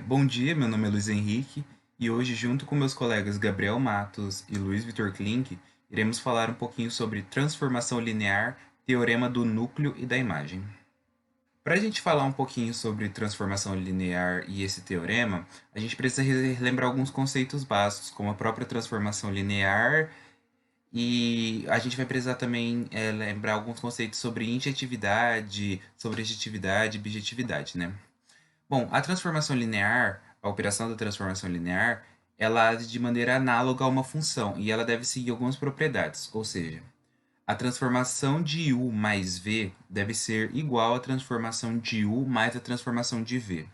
Bom dia, meu nome é Luiz Henrique e hoje, junto com meus colegas Gabriel Matos e Luiz Vitor Klink, iremos falar um pouquinho sobre transformação linear, teorema do núcleo e da imagem. Para a gente falar um pouquinho sobre transformação linear e esse teorema, a gente precisa relembrar alguns conceitos básicos, como a própria transformação linear, e a gente vai precisar também lembrar alguns conceitos sobre injetividade, sobrejetividade e bijetividade, né? Bom, a transformação linear, a operação da transformação linear, ela age de maneira análoga a uma função e ela deve seguir algumas propriedades, ou seja, a transformação de u mais v deve ser igual à transformação de u mais a transformação de v.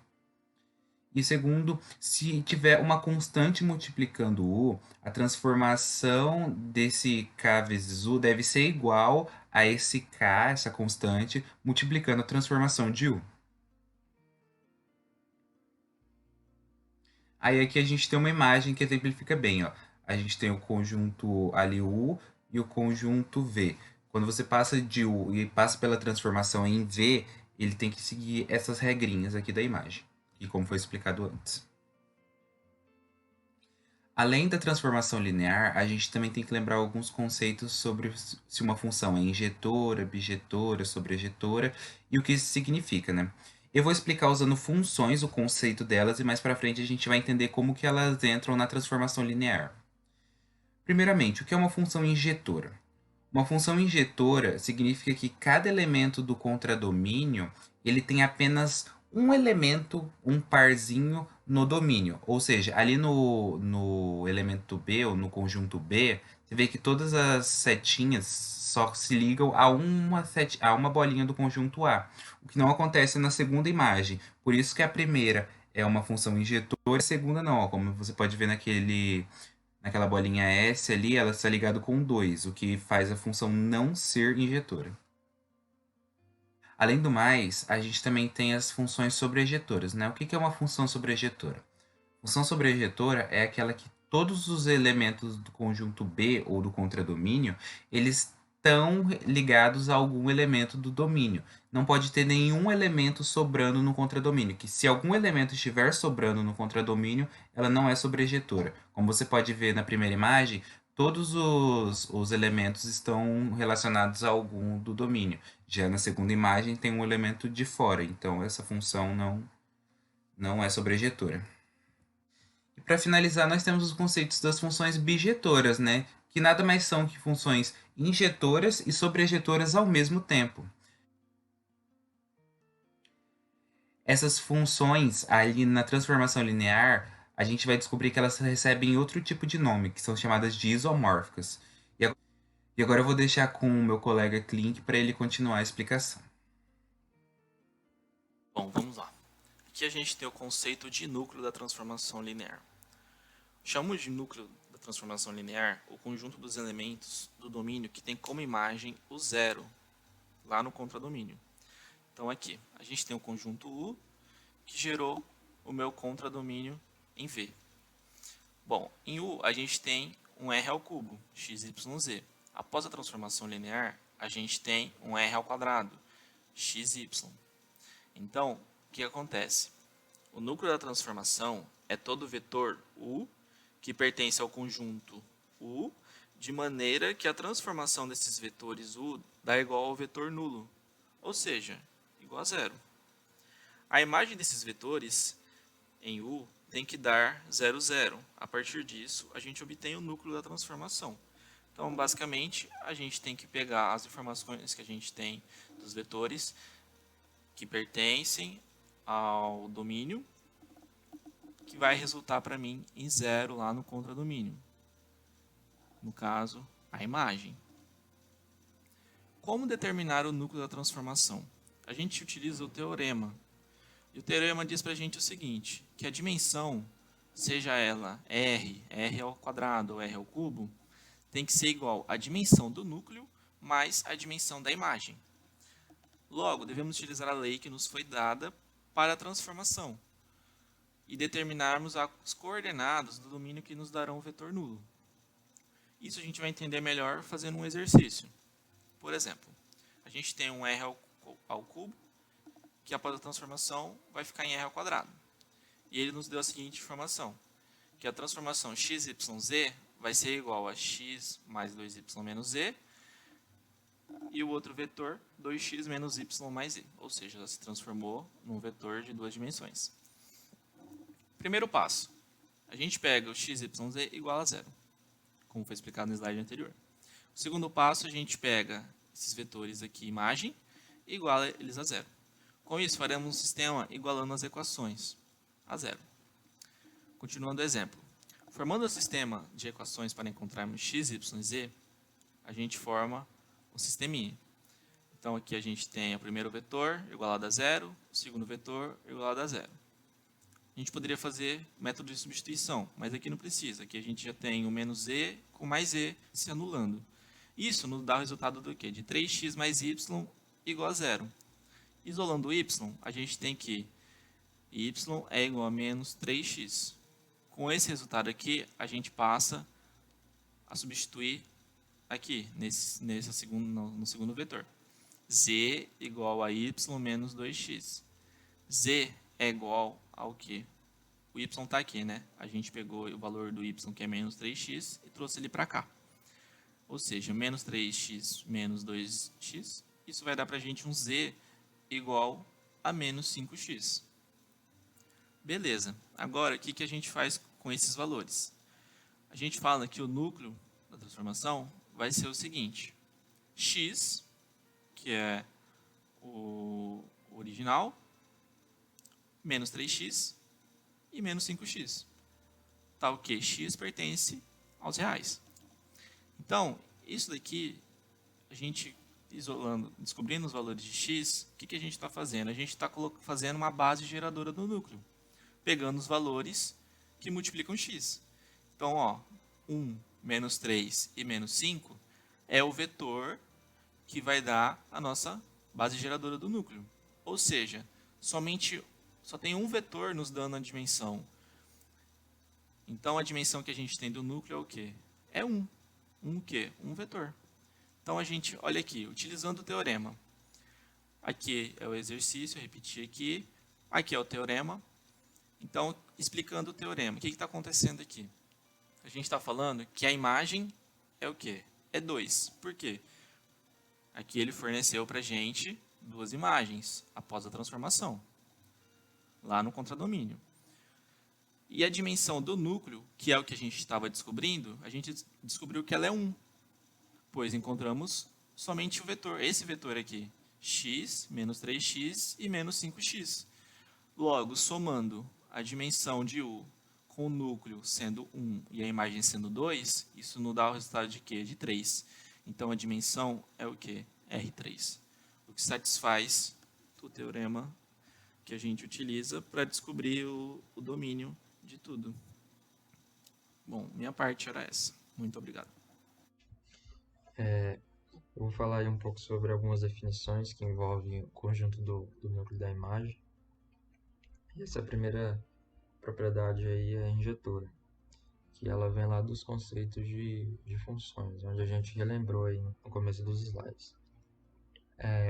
E segundo, se tiver uma constante multiplicando u, a transformação desse k vezes u deve ser igual a esse k, essa constante, multiplicando a transformação de u. Aí aqui a gente tem uma imagem que exemplifica bem, ó. A gente tem o conjunto ali U e o conjunto V. Quando você passa de U e passa pela transformação em V, ele tem que seguir essas regrinhas aqui da imagem, e como foi explicado antes. Além da transformação linear, a gente também tem que lembrar alguns conceitos sobre se uma função é injetora, bijetora, sobrejetora e o que isso significa, né? Eu vou explicar usando funções o conceito delas e mais para frente a gente vai entender como que elas entram na transformação linear. Primeiramente, o que é uma função injetora? Uma função injetora significa que cada elemento do contradomínio ele tem apenas um elemento, um parzinho no domínio. Ou seja, ali no elemento B ou no conjunto B, você vê que todas as setinhas só se ligam a uma bolinha do conjunto A. O que não acontece na segunda imagem. Por isso que a primeira é uma função injetora e a segunda não. Ó, como você pode ver naquela bolinha S ali, ela está ligada com 2, o que faz a função não ser injetora. Além do mais, a gente também tem as funções sobrejetoras, né? O que é uma função sobrejetora? Função sobrejetora é aquela que todos os elementos do conjunto B ou do contradomínio, eles estão ligados a algum elemento do domínio. Não pode ter nenhum elemento sobrando no contradomínio, que se algum elemento estiver sobrando no contradomínio, ela não é sobrejetora. Como você pode ver na primeira imagem, todos os elementos estão relacionados a algum do domínio. Já na segunda imagem tem um elemento de fora, então essa função não é sobrejetora. E para finalizar, nós temos os conceitos das funções bijetoras, né? Que nada mais são que funções injetoras e sobrejetoras ao mesmo tempo. Essas funções, ali na transformação linear, a gente vai descobrir que elas recebem outro tipo de nome, que são chamadas de isomórficas. E agora eu vou deixar com o meu colega Klink para ele continuar a explicação. Bom, vamos lá. Aqui a gente tem o conceito de núcleo da transformação linear. Chamamos de núcleo da transformação linear o conjunto dos elementos do domínio que tem como imagem o zero, lá no contradomínio. Então aqui, a gente tem o conjunto U, que gerou o meu contradomínio em V. Bom, em U a gente tem um R ao cubo, XYZ. Após a transformação linear, a gente tem um R ao quadrado, XY. Então, o que acontece? O núcleo da transformação é todo vetor U que pertence ao conjunto U, de maneira que a transformação desses vetores U dá igual ao vetor nulo, ou seja, igual a zero. A imagem desses vetores em U tem que dar 0, 0. A partir disso, a gente obtém o núcleo da transformação. Então, basicamente, a gente tem que pegar as informações que a gente tem dos vetores que pertencem ao domínio, que vai resultar para mim em zero lá no contradomínio. No caso, a imagem. Como determinar o núcleo da transformação? A gente utiliza o teorema. E o teorema diz para a gente o seguinte, que a dimensão, seja ela r ao quadrado ou r ao cubo, tem que ser igual à dimensão do núcleo mais a dimensão da imagem. Logo, devemos utilizar a lei que nos foi dada para a transformação e determinarmos as coordenadas do domínio que nos darão o vetor nulo. Isso a gente vai entender melhor fazendo um exercício. Por exemplo, a gente tem um r ao cubo, que após a transformação vai ficar em r ao quadrado. e ele nos deu a seguinte informação, que a transformação x, y, z vai ser igual a x mais 2y menos z, e o outro vetor 2x menos y mais z, ou seja, ela se transformou num vetor de duas dimensões. Primeiro passo, a gente pega o x, y, z igual a zero, como foi explicado no slide anterior. O segundo passo, a gente pega esses vetores aqui, imagem, e iguala eles a zero. Com isso, faremos um sistema igualando as equações a zero. Continuando o exemplo. Formando o sistema de equações para encontrarmos x, y e z, a gente forma um sisteminha. Então, aqui a gente tem o primeiro vetor igualado a zero, o segundo vetor igualado a zero. A gente poderia fazer método de substituição, mas aqui não precisa. Aqui a gente já tem o menos z com mais z se anulando. Isso nos dá o resultado do quê? De 3x mais y igual a zero. Isolando o y, a gente tem que y é igual a menos 3x. Com esse resultado aqui, a gente passa a substituir aqui, no segundo vetor. Z igual a y menos 2x. Z é igual ao que? O y está aqui, né? A gente pegou o valor do y, que é menos 3x, e trouxe ele para cá. Ou seja, menos 3x menos 2x, isso vai dar para a gente um z igual a menos 5x. Beleza. Agora, o que a gente faz com esses valores? A gente fala que o núcleo da transformação vai ser o seguinte. X, que é o original, menos 3x e menos 5x. Tá o que? X pertence aos reais. Então, isso daqui, a gente isolando, descobrindo os valores de x, o que a gente está fazendo? A gente está fazendo uma base geradora do núcleo, pegando os valores que multiplicam x. Então, ó, 1, menos 3 e menos 5 é o vetor que vai dar a nossa base geradora do núcleo. Ou seja, só tem um vetor nos dando a dimensão. Então, a dimensão que a gente tem do núcleo é o quê? É 1. O quê? Um vetor. Então, a gente, olha aqui, utilizando o teorema. Aqui é o exercício, repetir aqui. Aqui é o teorema. Então, explicando o teorema, o que está acontecendo aqui? A gente está falando que a imagem é o quê? É 2. Por quê? Aqui ele forneceu para a gente duas imagens após a transformação, lá no contradomínio. E a dimensão do núcleo, que é o que a gente estava descobrindo, a gente descobriu que ela é 1, pois encontramos somente o vetor, esse vetor aqui, x, menos 3x e menos 5x. Logo, somando a dimensão de U com o núcleo sendo 1 e a imagem sendo 2, isso nos dá o resultado de quê? De 3. Então, a dimensão é o quê? R3. O que satisfaz o teorema que a gente utiliza para descobrir o domínio de tudo. Bom, minha parte era essa. Muito obrigado. Eu vou falar aí um pouco sobre algumas definições que envolvem o conjunto do núcleo da imagem. E essa primeira propriedade aí é a injetora, que ela vem lá dos conceitos de funções, onde a gente relembrou aí no começo dos slides.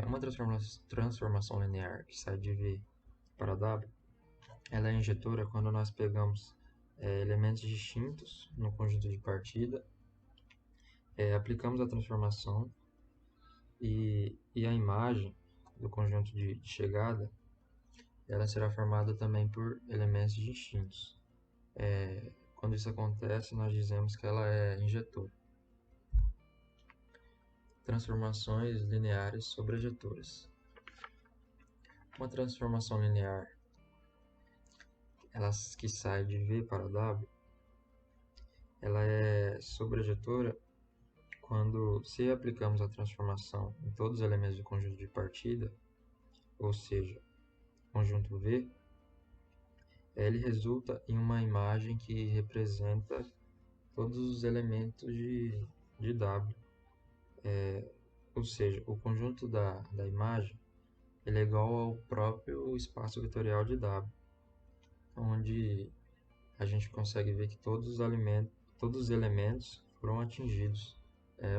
Uma transformação linear que sai de V para W, ela é injetora quando nós pegamos elementos distintos no conjunto de partida, aplicamos a transformação e a imagem do conjunto de chegada, ela será formada também por elementos distintos. Quando isso acontece, nós dizemos que ela é injetora. Transformações lineares sobrejetoras. Uma transformação linear que sai de V para W, ela é sobrejetora quando, se aplicamos a transformação em todos os elementos do conjunto de partida, ou seja, conjunto V, ele resulta em uma imagem que representa todos os elementos de W. Ou seja, o conjunto da imagem ele é igual ao próprio espaço vetorial de W, onde a gente consegue ver que todos os elementos foram atingidos,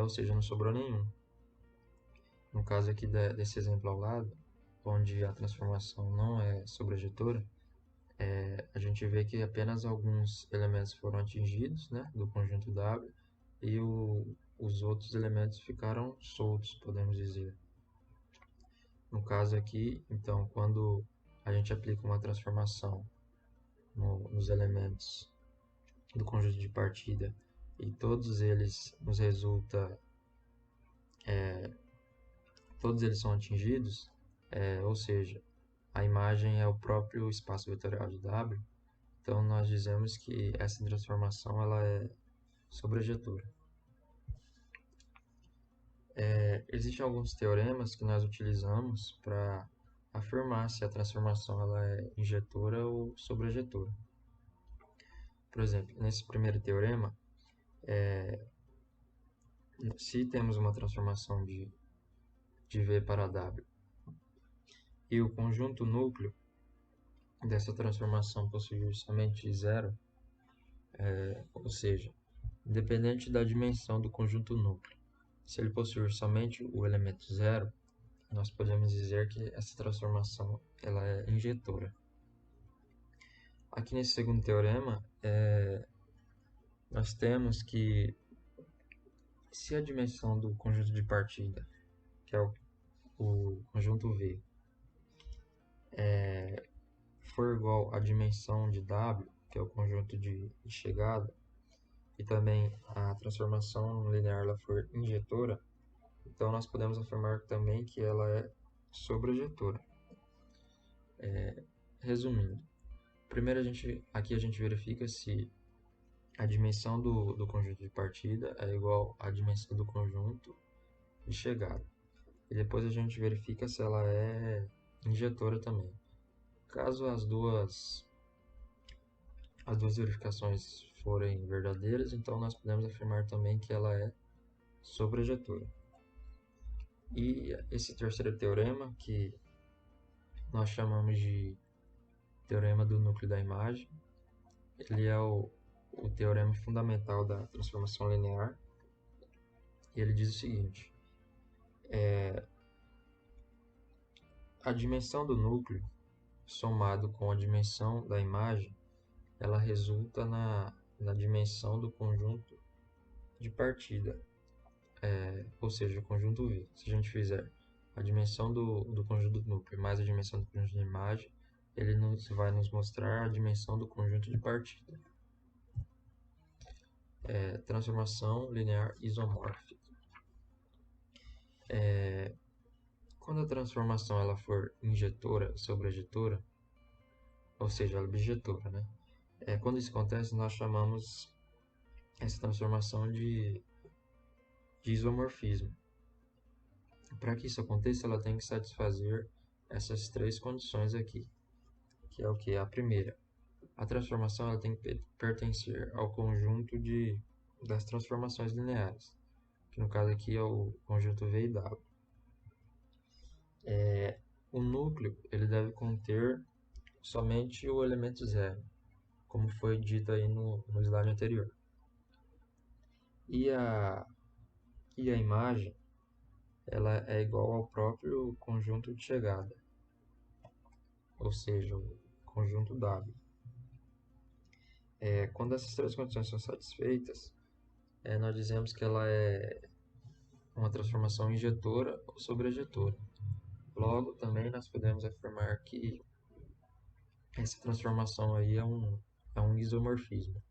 ou seja, não sobrou nenhum. No caso aqui desse exemplo ao lado, onde a transformação não é sobrejetora, a gente vê que apenas alguns elementos foram atingidos, né, do conjunto W, e os outros elementos ficaram soltos, podemos dizer. No caso aqui, então, quando a gente aplica uma transformação nos elementos do conjunto de partida e todos eles todos eles são atingidos, ou seja, a imagem é o próprio espaço vetorial de W, então nós dizemos que essa transformação ela é sobrejetora. Existem alguns teoremas que nós utilizamos para afirmar se a transformação ela é injetora ou sobrejetora. Por exemplo, nesse primeiro teorema, se temos uma transformação de V para W e o conjunto núcleo dessa transformação possuir somente zero, ou seja, independente da dimensão do conjunto núcleo, se ele possuir somente o elemento zero, nós podemos dizer que essa transformação ela é injetora. Aqui nesse segundo teorema, nós temos que se a dimensão do conjunto de partida, que é o conjunto V, for igual à dimensão de W, que é o conjunto de chegada, e também a transformação linear ela for injetora, então nós podemos afirmar também que ela é sobrejetora. Resumindo, primeiro aqui a gente verifica se a dimensão do conjunto de partida é igual à dimensão do conjunto de chegada. E depois a gente verifica se ela é injetora também. Caso as duas verificações forem verdadeiras, então nós podemos afirmar também que ela é sobrejetora. E esse terceiro teorema, que nós chamamos de teorema do núcleo da imagem, ele é o teorema fundamental da transformação linear, e ele diz o seguinte: a dimensão do núcleo somado com a dimensão da imagem, ela resulta na dimensão do conjunto de partida, ou seja, o conjunto V. Se a gente fizer a dimensão do conjunto do núcleo mais a dimensão do conjunto de imagem, ele vai nos mostrar a dimensão do conjunto de partida. Transformação linear isomórfica. Quando a transformação ela for injetora, sobrejetora, ou seja, ela é bijetora, né? Quando isso acontece, nós chamamos essa transformação de isomorfismo. Para que isso aconteça, ela tem que satisfazer essas três condições aqui, que é o que? A primeira, a transformação ela tem que pertencer ao conjunto das transformações lineares, que no caso aqui é o conjunto V e W. O núcleo ele deve conter somente o elemento zero, como foi dito aí no slide anterior. E a imagem ela é igual ao próprio conjunto de chegada, ou seja, o conjunto W. Quando essas três condições são satisfeitas, nós dizemos que ela é uma transformação injetora ou sobrejetora. Logo, também nós podemos afirmar que essa transformação aí é um isomorfismo.